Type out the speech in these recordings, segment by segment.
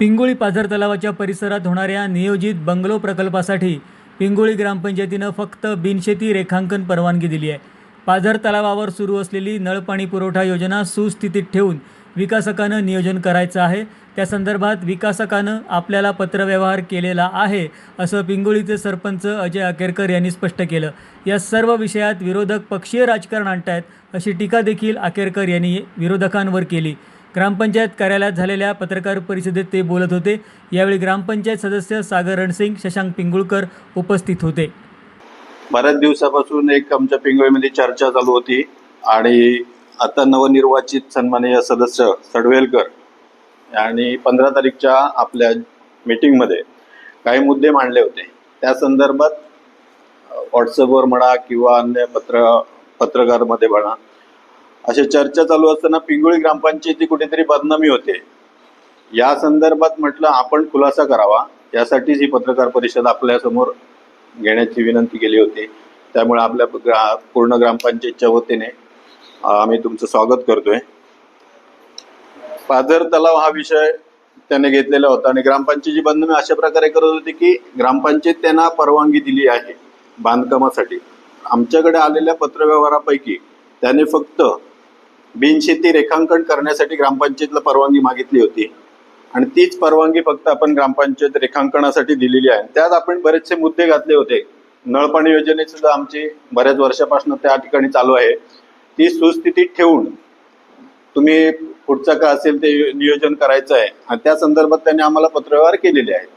पिंगुळी पाझर तलावाच्या परिसरात होणाऱ्या नियोजित बंगलो प्रकल्पासाठी पिंगुळी ग्रामपंचायतीनं फक्त बिनशेती रेखांकन परवानगी दिली आहे. पाझर तलावावर सुरू असलेली नळपाणी पुरवठा योजना सुस्थितीत ठेवून विकासकानं नियोजन करायचं आहे. त्या संदर्भात विकासकानं आपल्याला पत्रव्यवहार केलेला आहे, असं पिंगुळीचे सरपंच अजय आकेरकर यांनी स्पष्ट केलं. या सर्व विषयात विरोधक पक्षीय राजकारण आणतायत, अशी टीका देखील आकेरकर यांनी विरोधकांवर केली. ग्रामपंचायत कार्यालयात झालेल्या पत्रकार परिषदेत ते बोलत होते. यावेळी ग्रामपंचायत सदस्य सागर रणसिंग, शशांक पिंगुळकर उपस्थित होते. बऱ्याच दिवसापासून एक आमच्या पिंगुळीमध्ये चर्चा चालू होती आणि आता नवनिर्वाचित सन्माननीय सदस्य सडवेलकर यांनी 15 तारीखच्या आपल्या मीटिंगमध्ये काही मुद्दे मांडले होते. त्या संदर्भात व्हॉट्सअपवर म्हणा किंवा अन्य पत्रकारमध्ये म्हणा अशा चर्चा चालू असताना पिंगुळी ग्रामपंचायती कुठेतरी बदनामी होते. या संदर्भात म्हटलं आपण खुलासा करावा, यासाठीच ही पत्रकार परिषद आपल्यासमोर घेण्याची विनंती केली होती. त्यामुळे आपल्या पूर्ण ग्रामपंचायतच्या वतीने आम्ही तुमचं स्वागत करतोय. पाझर तलाव हा विषय त्याने घेतलेला होता आणि ग्रामपंचायतीची बदनामी अशा प्रकारे करत होती की ग्रामपंचायत त्यांना परवानगी दिली आहे बांधकामासाठी. आमच्याकडे आलेल्या पत्रव्यवहारापैकी त्याने फक्त बिनशेती रेखांकन करण्यासाठी ग्रामपंचायतला परवानगी मागितली होती आणि तीच परवानगी फक्त आपण ग्रामपंचायत रेखांकनासाठी दिलेली आहे. त्यात आपण बरेचसे मुद्दे घातले होते. नळपाणी योजने सुद्धा आमची बऱ्याच वर्षापासून त्या ठिकाणी चालू आहे. ती सुस्थितीत ठेवून तुम्ही पुढचं काय असेल ते नियोजन करायचं आहे आणि त्या संदर्भात त्यांनी आम्हाला पत्रव्यवहार केलेले आहेत.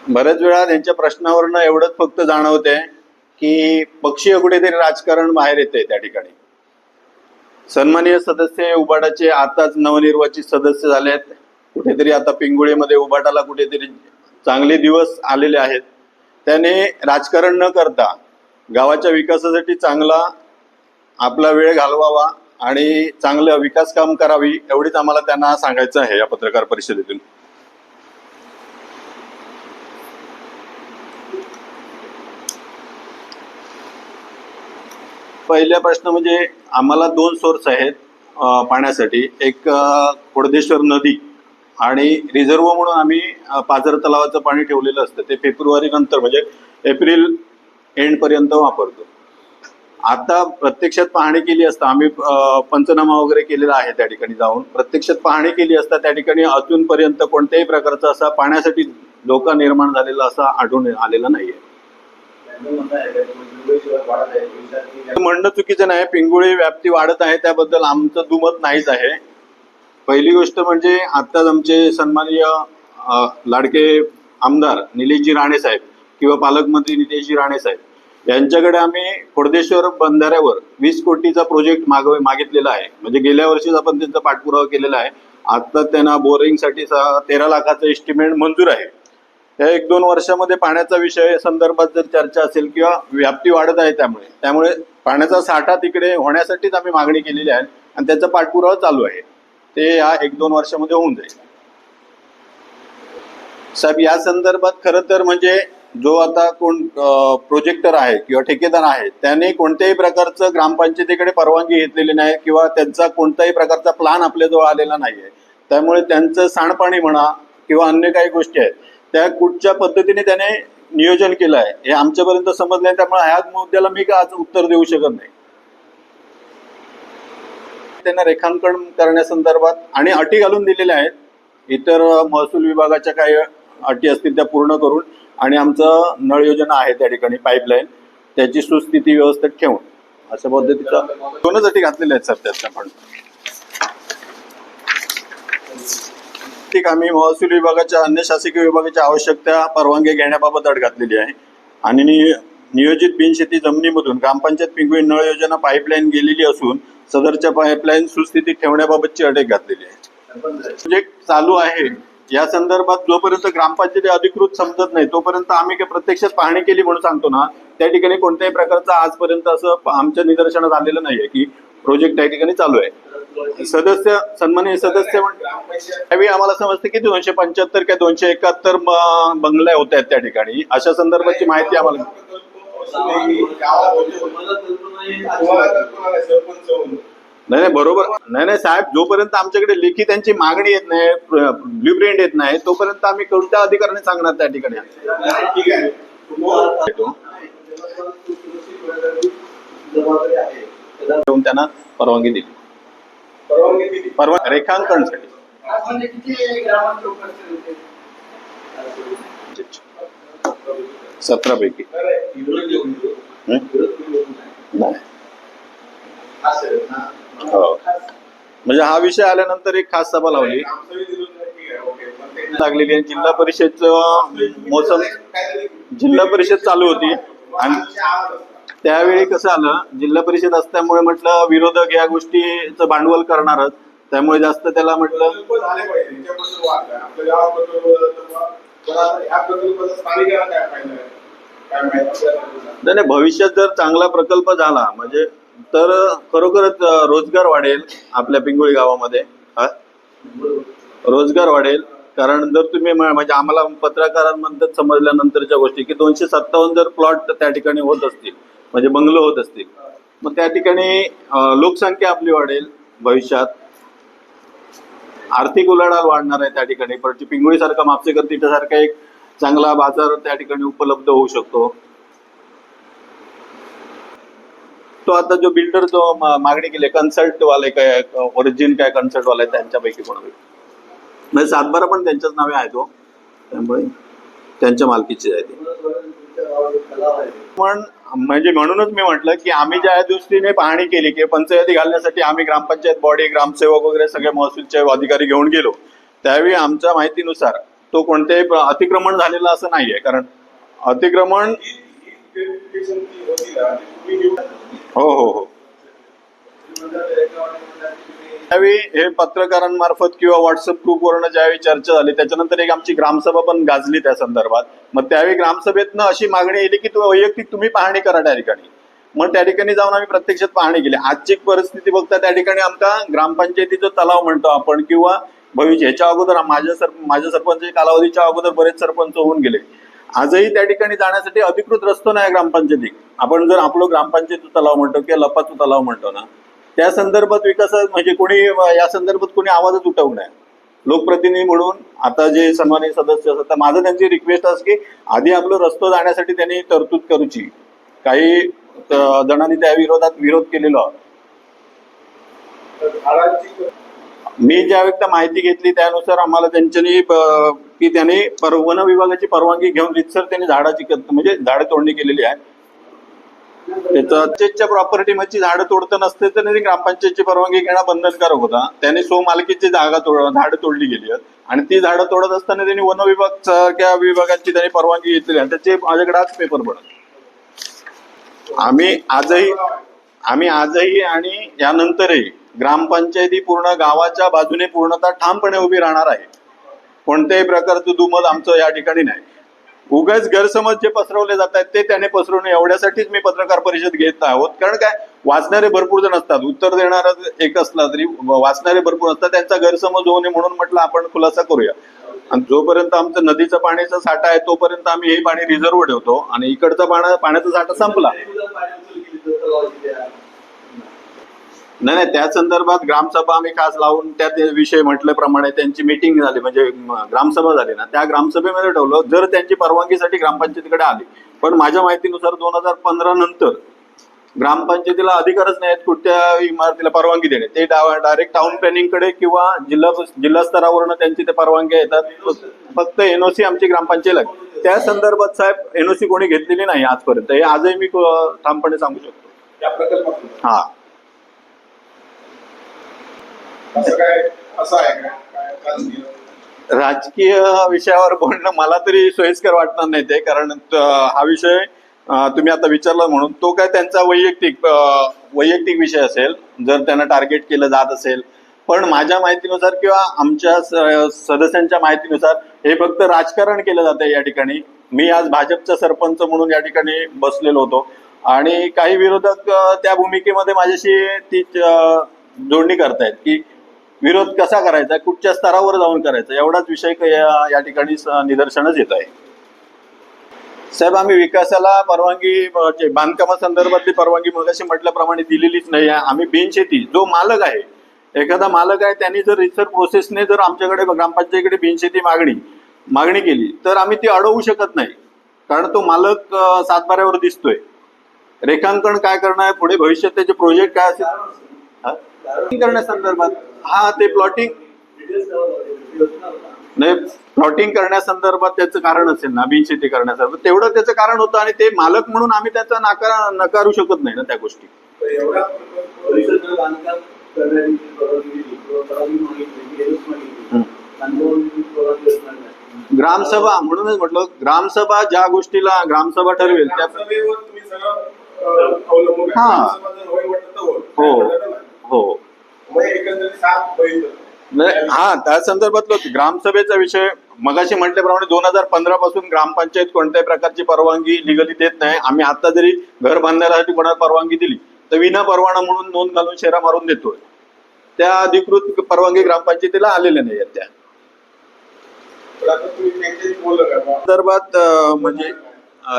बऱ्याच वेळा त्यांच्या प्रश्नावरनं एवढंच फक्त जाणवते की पक्षीय कुठेतरी राजकारण बाहेर येते. त्या ठिकाणी सन्माननीय सदस्य उबाटाचे आताच नवनिर्वाचित सदस्य झाले आहेत. कुठेतरी आता पिंगुळीमध्ये उबाटाला कुठेतरी चांगले दिवस आलेले आहेत. त्याने राजकारण न करता गावाच्या विकासासाठी चांगला आपला वेळ घालवावा आणि चांगलं विकास काम करावी, एवढीच आम्हाला त्यांना सांगायचं आहे या पत्रकार परिषदेतून. पहिला प्रश्न म्हणजे आम्हाला 2 सोर्स आहेत पाण्यासाठी. एक खोडदेश्वर नदी आणि रिझर्व म्हणून आम्ही पाझर तलावाचं पाणी ठेवलेलं असतं. ते फेब्रुवारी नंतर म्हणजे एप्रिल एंड पर्यंत वापरतो. आता प्रत्यक्षात पाहणी केली असता, आम्ही पंचनामा वगैरे केलेला आहे त्या ठिकाणी जाऊन प्रत्यक्षात पाहणी केली असता त्या ठिकाणी अजूनपर्यंत कोणत्याही प्रकारचा असा पाण्यासाठी धोका निर्माण झालेला असा आढळून आलेला नाहीये. म्हणणं चुकीचं नाही. पिंगुळी व्याप्ती वाढत आहे त्याबद्दल आमचं दुमत नाहीच आहे. पहिली गोष्ट म्हणजे आत्ताच आमचे सन्माननीय लाडके आमदार निलेशजी राणे साहेब किंवा पालकमंत्री निलेशजी राणे साहेब यांच्याकडे आम्ही खोडदेश्वर बंधाऱ्यावर 20 कोटीचा प्रोजेक्ट मागितलेला आहे. म्हणजे गेल्या वर्षीच आपण त्यांचा पाठपुरावा केलेला आहे. आता त्यांना बोरिंगसाठी 13 लाखाचं एस्टिमेट मंजूर आहे. त्या 1-2 वर्षामध्ये पाण्याचा विषय संदर्भात जर चर्चा असेल किंवा व्याप्ती वाढत आहे त्यामुळे पाण्याचा साठा तिकडे होण्यासाठीच आम्ही मागणी केलेली आहे आणि त्याचा पाठपुरावा चालू आहे. ते या 1-2 वर्षामध्ये होऊन जाईल. साहेब, या संदर्भात खरं तर म्हणजे जो आता कोण प्रोजेक्टर आहे किंवा ठेकेदार आहे त्याने कोणत्याही प्रकारचं ग्रामपंचायतीकडे परवानगी घेतलेली नाही किंवा त्यांचा कोणत्याही प्रकारचा प्लान आपल्याजवळ आलेला नाहीये. त्यामुळे त्यांचं सांडपाणी म्हणा किंवा अन्य काही गोष्टी आहेत त्या कुठच्या पद्धतीने त्याने नियोजन केलं आहे हे आमच्यापर्यंत समजलं नाही. त्यामुळे ह्या मुद्द्याला मी काय आज उत्तर देऊ शकत नाही. त्यांना रेखांकन करण्यासंदर्भात आणि अटी घालून दिलेल्या आहेत. इतर महसूल विभागाच्या काही अटी असतील त्या पूर्ण करून आणि आमचं नळ योजना आहे त्या ठिकाणी पाईपलाईन त्याची सुस्थिती व्यवस्थित ठेवून अशा पद्धतीचा 2च अटी घातलेल्या आहेत सर. त्यात पण ठीक आम्ही महसूल विभागाच्या अन्य शासकीय विभागाच्या आवश्यकता परवानगी घेण्याबाबत अट घातलेली आहे आणि नियोजित बिनशेती जमिनीमधून ग्रामपंचायत पिंगुळी नळ योजना पाईपलाईन गेलेली असून सदरच्या पाईपलाईन सुस्थितीत ठेवण्याबाबतची अट घातलेली आहे. प्रोजेक्ट चालू आहे. या संदर्भात जोपर्यंत ग्रामपंचायती अधिकृत समजत नाही तोपर्यंत आम्ही काही प्रत्यक्षात पाहणी केली म्हणून सांगतो ना, त्या ठिकाणी कोणत्याही प्रकारचं आजपर्यंत असं आमच्या निदर्शनात आलेलं नाहीये की प्रोजेक्ट त्या ठिकाणी चालू आहे. सदस्य सन्माननीय सदस्य त्यावेळी आम्हाला समजतं की 275 किंवा 271 बंगल्या होत्या त्या ठिकाणी. अशा संदर्भाची माहिती आम्हाला नाही नाही बरोबर नाही नाही साहेब, जोपर्यंत आमच्याकडे लेखी त्यांची मागणी येत नाही, ब्ल्यू प्रिंट येत नाही, तोपर्यंत आम्ही कोणत्या अधिकाऱ्याने सांगणार त्या ठिकाणी. देऊन त्यांना परवानगी दिली, रेखांकनासाठी. सतरा पैकी नाही. हो. म्हणजे हा विषय आल्यानंतर एक खास सभा लावली लागलेली आहे. जिल्हा परिषदचं मोसम, जिल्हा परिषद चालू होती आणि त्यावेळी कसं आलं, जिल्हा परिषद असल्यामुळे म्हटलं विरोधक या गोष्टीचं भांडवल करणारच, त्यामुळे जास्त त्याला म्हटलं नाही, भविष्यात जर चांगला प्रकल्प झाला म्हणजे तर खरोखरच रोजगार वाढेल आपल्या पिंगुळी गावामध्ये. रोजगार वाढेल, कारण जर तुम्ही म्हणजे आम्हाला पत्रकारांमध्ये समजल्यानंतरच्या गोष्टी की 257 जर प्लॉट त्या ठिकाणी होत असतील, म्हणजे बंगलो होत असतील, मग त्या ठिकाणी लोकसंख्या आपली वाढेल, भविष्यात आर्थिक उलाढाल वाढणार आहे त्या ठिकाणी. पण पिंगुळी सारखा, म्हापसेकर तिथं एक चांगला बाजार त्या ठिकाणी उपलब्ध होऊ शकतो. तो आता जो बिल्डर जो मागणी केली कन्सल्ट वाले काय ओरिजिन काय कन्सल्ट वाले त्यांच्यापैकी कोणापैकी म्हणजे सातबारा पण त्यांच्याच नावे आहे तो, त्यामुळे त्यांच्या मालकीची आहे ती. पण म्हणजे म्हणूनच मी म्हटलं की आम्ही ज्या दृष्टीने पाहणी केली की पंचायती घालण्यासाठी आम्ही ग्रामपंचायत बॉडी, ग्रामसेवक वगैरे सगळे महसूलचे अधिकारी घेऊन गेलो, त्यावेळी आमच्या माहितीनुसार तो कोणत्याही अतिक्रमण झालेलं असं नाहीये. कारण अतिक्रमण हो हो हो त्यावेळी हे पत्रकारांमार्फत किंवा व्हॉट्सअप ग्रुपवरनं ज्यावेळी चर्चा झाली, त्याच्यानंतर एक आमची ग्रामसभा पण गाजली त्या संदर्भात. मग त्यावेळी ग्रामसभेतनं अशी मागणी येली की वैयक्तिक तुम्ही पाहणी करा त्या ठिकाणी. मग त्या ठिकाणी जाऊन आम्ही प्रत्यक्षात पाहणी केली. आजची परिस्थिती बघता त्या ठिकाणी आमचा ग्रामपंचायतीचा तलाव म्हणतो आपण, किंवा भविष्य ह्याच्या अगोदर माझ्या सरपंच कालावधीच्या अगोदर बरेच सरपंच होऊन गेले. आजही त्या ठिकाणी जाण्यासाठी अधिकृत रस्ता नाही ग्रामपंचायतीत. आपण जर आपलं ग्रामपंचायत तलाव म्हणतो किंवा लपाचू तलाव म्हणतो ना, त्या संदर्भात विकासात म्हणजे कोणी या संदर्भात कोणी आवाजच उठवू नये. लोकप्रतिनिधी म्हणून आता जे सन्माननीय सदस्य असतात, माझं त्यांची रिक्वेस्ट असते की आधी आपलं रस्ता जाण्यासाठी त्यांनी तरतूद करूची. काही जणांनी त्या विरोधात विरोध केलेला. मी ज्या व्यक्ती माहिती घेतली त्यानुसार आम्हाला त्यांच्यानी की त्यांनी वन विभागाची परवानगी घेऊन रितसर त्यांनी झाडाची म्हणजे झाड तोडणी केलेली आहे. त्याच्या प्रॉपर्टी मध्ये झाडं तोडत नसते तर त्यांनी ग्रामपंचायतची परवानगी घेणं बंधनकारक होता. त्यांनी मालकीची झाडं तोडली गेली आणि ती झाडं तोडत असताना त्यांनी वन विभाग विभागाची त्यांनी परवानगी घेतलेली आहे. त्याचे माझ्याकडे आज पेपर पडत. आम्ही आजही आणि यानंतरही ग्रामपंचायती पूर्ण गावाच्या बाजूने पूर्णतः ठामपणे उभी राहणार आहे. कोणत्याही प्रकारचं दुमत आमचं या ठिकाणी नाही. उगाच गैरसमज जे पसरवले जात आहेत ते त्याने पसरवू नये एवढ्यासाठीच मी पत्रकार परिषद घेत आहोत. कारण काय, वाचणारे भरपूर जण असतात, उत्तर देणारा एक असला तरी वाचणारे भरपूर असतात, त्यांचा गैरसमज होऊ नये म्हणून म्हटलं आपण खुलासा करूया. आणि जोपर्यंत आमचं नदीचा पाण्याचा साठा आहे तोपर्यंत आम्ही हे पाणी रिझर्व्ह ठेवतो आणि इकडचा पाण्याचा साठा संपला नाही त्या संदर्भात ग्रामसभा आम्ही खास लावून त्या विषय म्हटल्याप्रमाणे त्यांची मीटिंग झाली, म्हणजे ग्रामसभा झाली ना, त्या ग्रामसभेमध्ये ठेवलं. जर त्यांची परवानगीसाठी ग्रामपंचायतीकडे आली, पण माझ्या माहितीनुसार 2015 नंतर ग्रामपंचायतीला अधिकारच नाही आहेत कुठल्या इमारतीला परवानगी देणे. ते डायरेक्ट टाउन प्लॅनिंगकडे किंवा जिल्हा स्तरावरनं त्यांची ते परवानग्या येतात. फक्त एनओसी आमची ग्रामपंचायत, त्या संदर्भात साहेब एनओसी कोणी घेतलेली नाही आजपर्यंत. हे आजही मी ठामपणे सांगू शकतो. हा राजकीय विषयावर बोलणं मला तरी सोयीस्कर वाटणार नाही ते, कारण हा विषय तुम्ही आता विचारला म्हणून तो काय त्यांचा वैयक्तिक विषय असेल जर त्यांना टार्गेट केलं जात असेल. पण माझ्या माहितीनुसार किंवा आमच्या सदस्यांच्या माहितीनुसार हे फक्त राजकारण केलं जातं या ठिकाणी. मी आज भाजपचा सरपंच म्हणून या ठिकाणी बसलेलो होतो आणि काही विरोधक त्या भूमिकेमध्ये माझ्याशी ती जोडणी करतायत की विरोध कसा करायचा, कुठच्या स्तरावर जाऊन करायचा, एवढाच विषय या ठिकाणी निदर्शनास येत आहे. साहेब, आम्ही विकासाला परवानगी म्हणजे बांधकामासंदर्भातली परवानगी मगाशी म्हटल्याप्रमाणे दिलेलीच नाही आहे. आम्ही बिनशेती जो मालक आहे, एखादा मालक आहे, त्यांनी जर रिसर्च प्रोसेसने जर आमच्याकडे ग्रामपंचायतीकडे बिनशेती मागणी केली तर आम्ही ती अडवू शकत नाही, कारण तो मालक सातबाऱ्यावर दिसतोय. रेखांकन काय करणार आहे, पुढे भविष्यात त्याचे प्रोजेक्ट काय असेल करण्यासंदर्भात, हा ते प्लॉटिंग नाही, प्लॉटिंग करण्यासंदर्भात त्याचं कारण असेल ना, बिनशेती करण्यासंदर्भात तेवढं त्याचं कारण होतं, आणि ते मालक म्हणून आम्ही त्याचा नकारू शकत नाही ना त्या गोष्टी. ग्रामसभा म्हणूनच म्हटलं, ग्रामसभा ज्या गोष्टीला ग्रामसभा ठरवेल त्या हो हा त्या संदर्भातलं ग्रामसभेचा विषय मगाशी म्हटल्याप्रमाणे 2015 पासून ग्रामपंचायत कोणत्याही प्रकारची परवानगी लिगली देत नाही. आम्ही आता जरी घर बांधण्यासाठी कोणाला परवानगी दिली तर विना परवाना म्हणून नोंद घालून शेरा मारून देतोय. त्या अधिकृत परवानगी ग्रामपंचायतीला आलेल्या नाही आहेत. त्या संदर्भात म्हणजे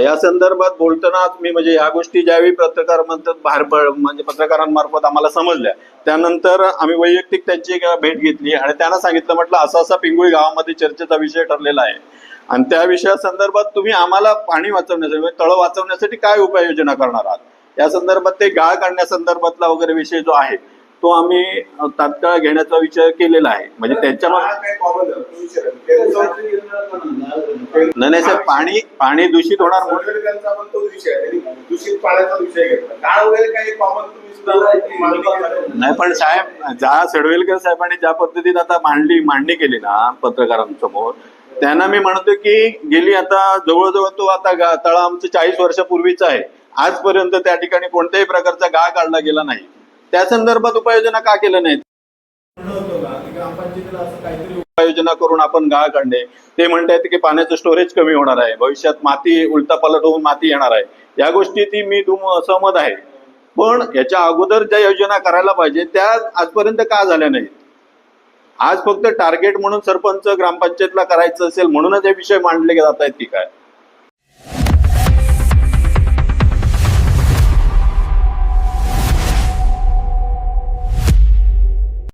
या संदर्भात बोलताना मी म्हणजे या गोष्टी ज्यावेळी पत्रकार म्हणजे पत्रकारांमार्फत आम्हाला समजल्या, त्यानंतर आम्ही वैयक्तिक त्यांची भेट घेतली आणि त्यांना सांगितलं, म्हटलं असं असा पिंगुळी गावामध्ये चर्चेचा विषय ठरलेला आहे आणि त्या विषयासंदर्भात तुम्ही आम्हाला पाणी वाचवण्यासाठी म्हणजे तळं वाचवण्यासाठी काय उपाययोजना करणार आहात, या संदर्भात ते गाळ काढण्यासंदर्भातला वगैरे विषय जो आहे तो आम्ही तात्काळ घेण्याचा विचार केलेला आहे. म्हणजे त्याच्यामध्ये नाही साहेब, पाणी दूषित होणार नाही, पण साहेब ज्या सडवेलकर साहेबांनी ज्या पद्धतीत आता मांडणी केली ना पत्रकारांसमोर, त्यांना मी म्हणतो की गेली आता जवळजवळ तो आता तळा आमचं 40 वर्षापूर्वीचा आहे, आजपर्यंत त्या ठिकाणी कोणत्याही प्रकारचा गाळ काढला गेला नाही. त्या संदर्भात उपाययोजना का केल्या नाहीत? उपाययोजना करून आपण गाळ काढणे, ते म्हणतात की पाण्याचं स्टोरेज कमी होणार आहे, भविष्यात माती उलटापालट होऊन माती येणार आहे, या गोष्टी ती मी सहमत आहे. पण याच्या अगोदर ज्या योजना करायला पाहिजे त्या आजपर्यंत का झाल्या नाहीत? आज फक्त टार्गेट म्हणून सरपंच ग्रामपंचायतला करायचं असेल म्हणूनच हे विषय मांडले जात आहेत की काय?